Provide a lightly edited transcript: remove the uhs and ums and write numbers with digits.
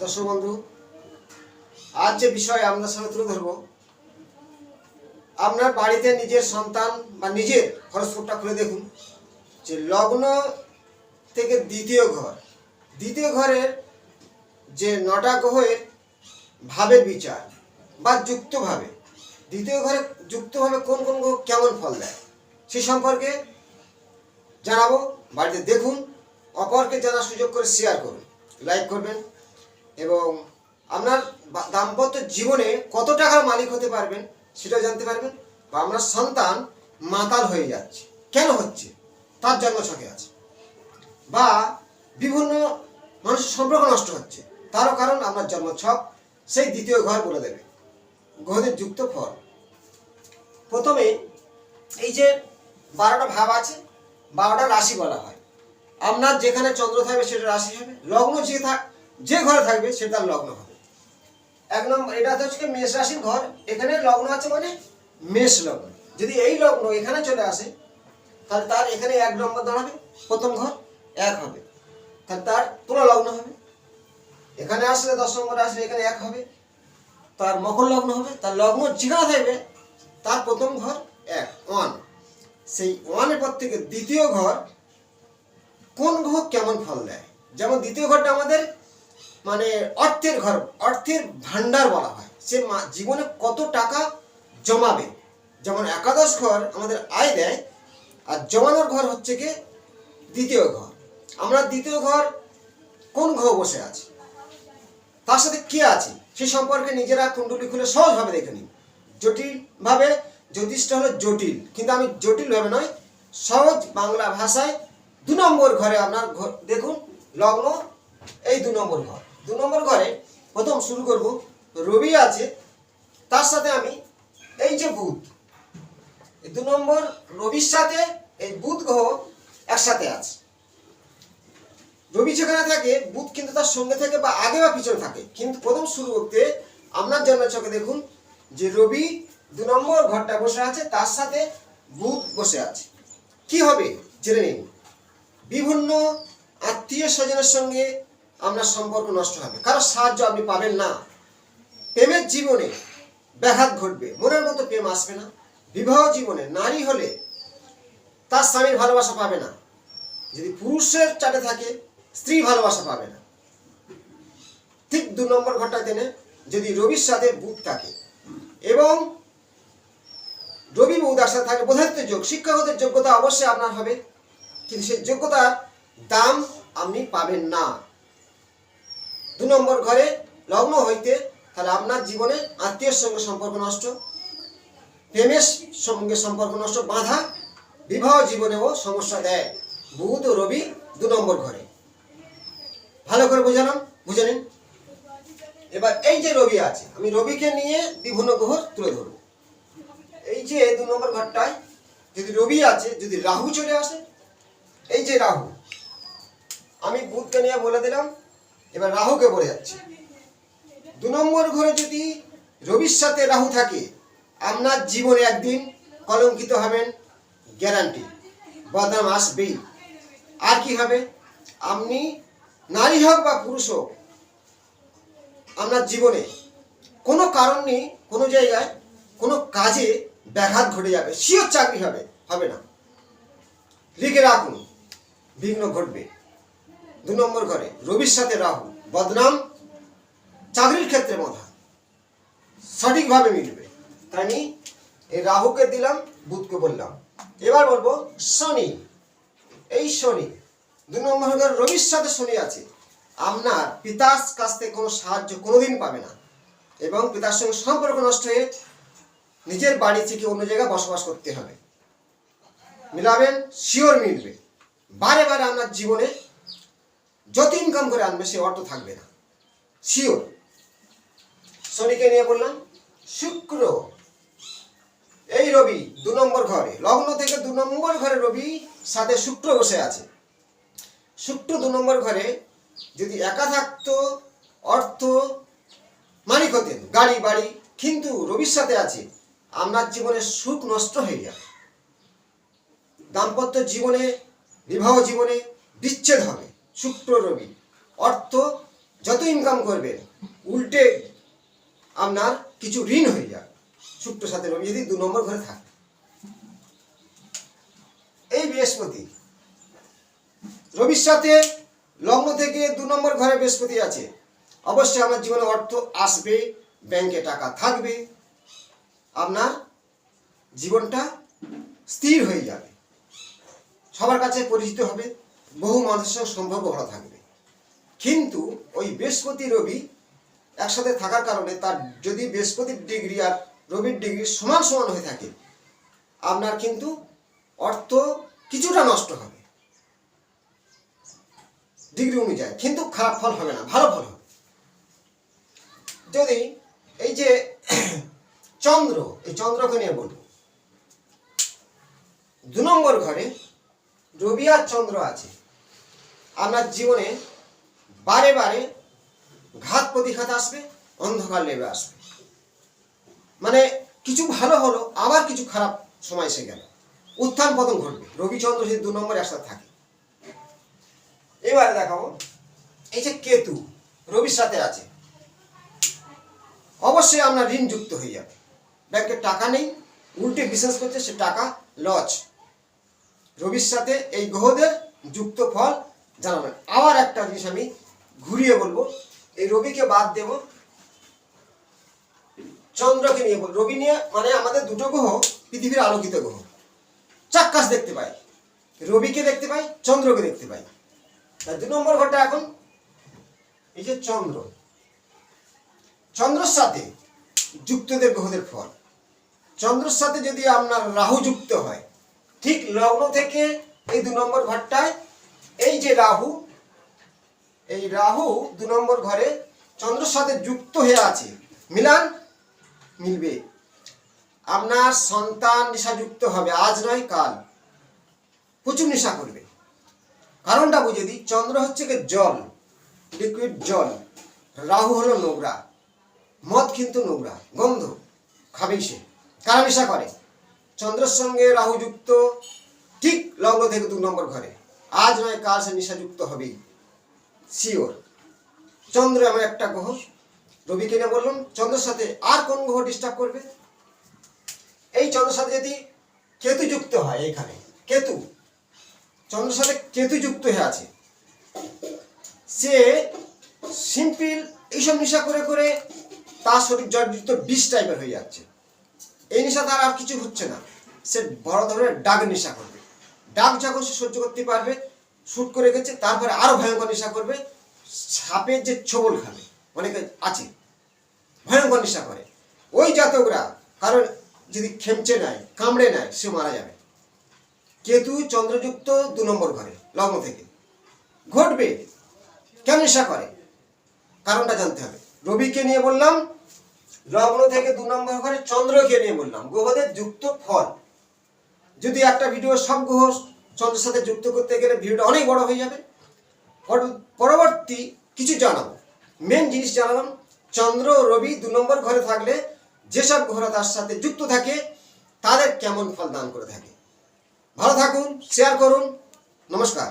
দর্শক বন্ধু, আজ যে বিষয় আপনার সামনে তুলে ধরবো, আপনার বাড়িতে নিজের সন্তান বা নিজের হরস্কোপটা খুলে দেখুন যে লগ্ন থেকে দ্বিতীয় ঘরের যে 9টা গ্রহের ভাবের বিচার বা যুক্তভাবে দ্বিতীয় ঘরে যুক্তভাবে কোন কোন গ্রহ কেমন ফল দেয় সে সম্পর্কে জানাবো। বাড়িতে দেখুন, অপরকে জানার সুযোগ করে শেয়ার করুন, লাইক করবেন এবং আপনার দাম্পত্য জীবনে কত টাকার মালিক হতে পারবেন সেটাও জানতে পারবেন। বা আপনার সন্তান মাতাল হয়ে যাচ্ছে, কেন হচ্ছে তার জন্মছকে আছে, বা বিভিন্ন মানুষের সম্পর্ক নষ্ট হচ্ছে তারও কারণ আপনার জন্মছক সেই দ্বিতীয় ঘর বলে দেবে। গ্রহদের যুক্ত ফল, প্রথমে এই যে 12টা ভাব আছে, 12টা রাশি বলা হয়। আপনার যেখানে চন্দ্র থাকবে সেটা রাশি হবে, লগ্ন যে ঘরে থাকবে সেটা লগ্ন হবে। 1 নম্বর, এটা হচ্ছে মেষ রাশির ঘর, এখানে লগ্ন আছে মানে মেষ লগ্ন। যদি এই লগ্ন এখানে চলে আসে তাহলে তার এখানে 1 নম্বর দাঁড়াবে, প্রথম ঘর 1 হবে, তাহলে তার তুলা লগ্ন হবে। এখানে আসলে 10 নম্বর আসলে এখানে 1 হবে, তার মকর লগ্ন হবে। তার লগ্ন যেখানে থাকবে তার প্রথম ঘর 1 সেই 1-এর পর থেকে দ্বিতীয় ঘর কোন গ্রহ কেমন ফল দেয়। যেমন দ্বিতীয় ঘরটা আমাদের মানে অর্থের ঘর, অর্থের ভান্ডার বলা হয়। সে জীবনে কত টাকা জমাবে। যেমন একাদশ ঘর আমাদের আয় দেয়, আর জমানোর ঘর হচ্ছে কি দ্বিতীয় ঘর। আমরা দ্বিতীয় ঘর কোন গ্রহ বসে আছে, তার সাথে কে আছে সে সম্পর্কে নিজেরা কুণ্ডলী খুলে সহজভাবে দেখে নিন। জটিলভাবে, জ্যোতিষটা হলো জটিল, কিন্তু আমি জটিলভাবে নয়, সহজ বাংলা ভাষায় 2 নম্বর ঘরে আপনার দেখুন লগ্ন, এই 2 নম্বর ঘর। 2 নম্বর ঘরে প্রথম শুরু করব, রবি আছে, তার সাথে আমি এই যে বুধ, এই 2 নম্বর রবির সাথে এই বুধ গ্রহ একসাথে আছে। রবি যেখানে থাকে বুধ কিন্তু তার সঙ্গে থাকে বা আগে বা পিছনে থাকে, কিন্তু প্রথম শুরু করতে আপনার জন্মছকে দেখুন যে রবি 2 নম্বর ঘরটা বসে আছে, তার সাথে বুধ বসে আছে। কি হবে জেনে নিন। বিভিন্ন আত্মীয় স্বজনের সঙ্গে আপনার সম্পর্ক নষ্ট হবে, কারো সাহায্য আপনি পাবেন না। প্রেমের জীবনে ব্যাঘাত ঘটবে, মনের মতো প্রেম আসবে না। বিবাহ জীবনে নারী হলে তার স্বামীর ভালোবাসা পাবে না। যদি পুরুষের চাটে থাকে স্ত্রী ভালোবাসা পাবে না। ঠিক 2 নম্বর ঘরটা তেনে যদি রবির সাথে বুধ থাকে এবং রবি বুধ একসাথে থাকে, বোধায়িত্ব যোগ, শিক্ষাগতের যোগ্যতা অবশ্যই আপনার হবে, কিন্তু সেই যোগ্যতার দাম আপনি পাবেন না। 2 নম্বর ঘরে লগ্ন হইতে তাহলে আপনার জীবনে আত্মীয়ের সঙ্গে সম্পর্ক নষ্ট, প্রেমের সঙ্গে সম্পর্ক নষ্ট, বাধা, বিবাহ জীবনেও সমস্যা দেয়। বুধ ও রবি 2 নম্বর ঘরে, ভালো করে বুঝে নিন। এবার এই যে রবি আছে, আমি রবিকে নিয়ে বিভিন্ন গ্রহ তুলে ধরব। এই যে 2 নম্বর ঘরটায় যদি রবি আছে, যদি রাহু চলে আসে, এই যে রাহু, আমি বুধকে নিয়ে বলে দিলাম, এবার রাহুকে বলে যাচ্ছি। 2 নম্বর ঘরে যদি রবির সাথে রাহু থাকে, আপনার জীবনে একদিন কলঙ্কিত হবেন, গ্যারান্টি, বদনাম আসবেই। আর কি হবে, আপনি নারী হোক বা পুরুষ হোক, আপনার জীবনে কোনো কারণ নেই, কোনো জায়গায় কোনো কাজে ব্যাঘাত ঘটে যাবে, শিওর চাকরি হবে না। লিখে রাখুন, বিঘ্ন ঘটবে। 2 নম্বর ঘরে রবির সাথে রাহু, বদনাম, চাকরির ক্ষেত্রে বাধা, সঠিকভাবে মিলবে। তাই আমি এই রাহুকে দিলাম, বুধকে বললাম। এবার বলবো শনি। এই শনি 2 নম্বর ঘরে রবির সাথে শনি আছে, আপনার পিতার কাছ থেকে কোনো সাহায্য কোনোদিন পাবে না এবং পিতার সঙ্গে সম্পর্ক নষ্ট হয়ে নিজের বাড়ি থেকে অন্য জায়গায় বসবাস করতে হবে। মিলাবেন, শিওর মিলবে। বারে বারে আপনার জীবনে যত ইনকাম করে আনবে সে অর্থ থাকবে না, শিওর। শনিকে নিয়ে বললাম। শুক্র, এই রবি 2 নম্বর ঘরে, লগ্ন থেকে 2 নম্বর ঘরে রবি সাথে শুক্র বসে আছে। শুক্র 2 নম্বর ঘরে যদি একা থাকতো, অর্থ মালিক হতেন, গাড়ি বাড়ি, কিন্তু রবির সাথে আছে, আপনার জীবনে সুখ নষ্ট হয়ে যাবে। দাম্পত্য জীবনে, বিবাহ জীবনে বিচ্ছেদ হবে। শুক্র রবি, অর্থ যত ইনকাম করবেন উল্টে আপনার কিছু ঋণ হয়ে যাবে। শুক্র সাথে রবি যদি 2 নম্বর ঘরে থাকে। এই বৃহস্পতি রবির সাথে লগ্ন থেকে 2 নম্বর ঘরে বৃহস্পতি আছে, অবশ্যই আমার জীবনে অর্থ আসবে, ব্যাংকে টাকা থাকবে, আপনার জীবনটা স্থির হয়ে যাবে, সবার কাছে পরিচিত হবে, বহু মানুষের সঙ্গে সম্পর্ক ভালো থাকবে। কিন্তু ওই বৃহস্পতি রবি একসাথে থাকার কারণে তার যদি বৃহস্পতির ডিগ্রি আর রবির ডিগ্রি সমান সমান হয়ে থাকে, আপনার কিন্তু অর্থ কিছুটা নষ্ট হবে ডিগ্রি অনুযায়ী, কিন্তু খারাপ ফল হবে না, ভালো ফল হবে। যদি এই যে চন্দ্র, এই চন্দ্রকে নিয়ে বলব, 2 নম্বর ঘরে রবি আর চন্দ্র আছে, আপনার জীবনে বারে বারে ঘাত প্রতিঘাত আসবে, অন্ধকার নেমে আসবে, মানে কিছু ভালো হলো আবার কিছু খারাপ সময় এসে গেল, উত্থান পতন ঘটবে। রবি চন্দ্র যদি 2 নম্বর একসাথে থাকে। এবারে দেখাবো এই যে কেতু রবির সাথে আছে, অবশ্যই আপনার ঋণ যুক্ত হয়ে যাবে, ব্যাংকে টাকা নেই, উল্টে বিজনেস করছে, সে টাকা লস। রবির সাথে এই গ্রহদের যুক্ত ফল জানাবেন। আবার একটা জিনিস আমি ঘুরিয়ে বলবো, এই রবিকে বাদ দেব, চন্দ্রকে নিয়ে বলবো। রবি নিয়ে মানে আমাদের 2টো গ্রহ পৃথিবীর আলোকিত গ্রহ, চাক্কাস দেখতে পাই, রবিকে দেখতে পাই, চন্দ্রকে দেখতে পাই। 2 নম্বর ঘরটা এখন এই যে চন্দ্র, চন্দ্রের সাথে যুক্তদের গ্রহদের ফল। চন্দ্রের সাথে যদি আপনার রাহু যুক্ত হয়, ঠিক লগ্ন থেকে এই 2 নম্বর ঘরটায় এই যে রাহু, এই রাহু 2 নম্বর ঘরে চন্দ্রের সাথে যুক্ত হয়ে আছে, মিলান মিলবে, আপনার সন্তান নেশাযুক্ত হবে, আজ নয় কাল প্রচুর নেশা করবে। কারণটা বুঝে দিই, চন্দ্র হচ্ছে কি জল, লিকুইড জল, রাহু হলো নোংরা, মদ কিন্তু নোংরা, গন্ধ খাবেই সে, কারা নেশা করে? চন্দ্রের সঙ্গে রাহু যুক্ত, ঠিক লগ্ন থেকে 2 নম্বর ঘরে, আজ নয় কাল সে নেশাযুক্ত হবেই, শিওর। চন্দ্র এমন একটা গ্রহ, রবিকে নিয়ে বললাম, চন্দ্রের সাথে আর কোন গ্রহ ডিস্টার্ব করবে? এই চন্দ্রের সাথে যদি কেতু যুক্ত হয়, এখানে কেতু চন্দ্রের সাথে কেতু যুক্ত হয়ে আছে, সে সিম্পল এইসব নেশা করে করে তার শরীর জর্জরিত বিষ টাইপের হয়ে যাচ্ছে। এই নেশা তার আর কিছু হচ্ছে না, সে বড় ধরনের ডাক নেশা করবে। ডাক যখন সে সহ্য করতে পারবে, শুট করে গেছে, তারপরে আরো ভয়ঙ্কর নেশা করবে, সাপের যে ছোবল খাবে, অনেকে আছে ভয়ঙ্কর নেশা করে। ওই জাতকরা কারণ যদি খেমচে নেয়, কামড়ে নেয়, সে মারা যাবে। কেতু চন্দ্রযুক্ত 2 নম্বর ঘরে লগ্ন থেকে ঘটবে। কেন নেশা করে? কারণটা জানতে হবে। রবিকে নিয়ে বললাম, লগ্ন থেকে 2 নম্বর ঘরে চন্দ্রকে নিয়ে বললাম, গ্রহদের যুক্ত ফল। যদি একটা ভিডিও সব গ্রহ চন্দ্রের সাথে যুক্ত করতে গেলে ভিডিওটা অনেক বড় হয়ে যাবে। পরবর্তী কিছু জানাবো, মেন জিনিস জানালাম, চন্দ্র রবি 2 নম্বর ঘরে থাকলে যেসব গ্রহরা তার সাথে যুক্ত থাকে তাদের কেমন ফল দান করে থাকে। ভালো থাকুন, শেয়ার করুন, নমস্কার।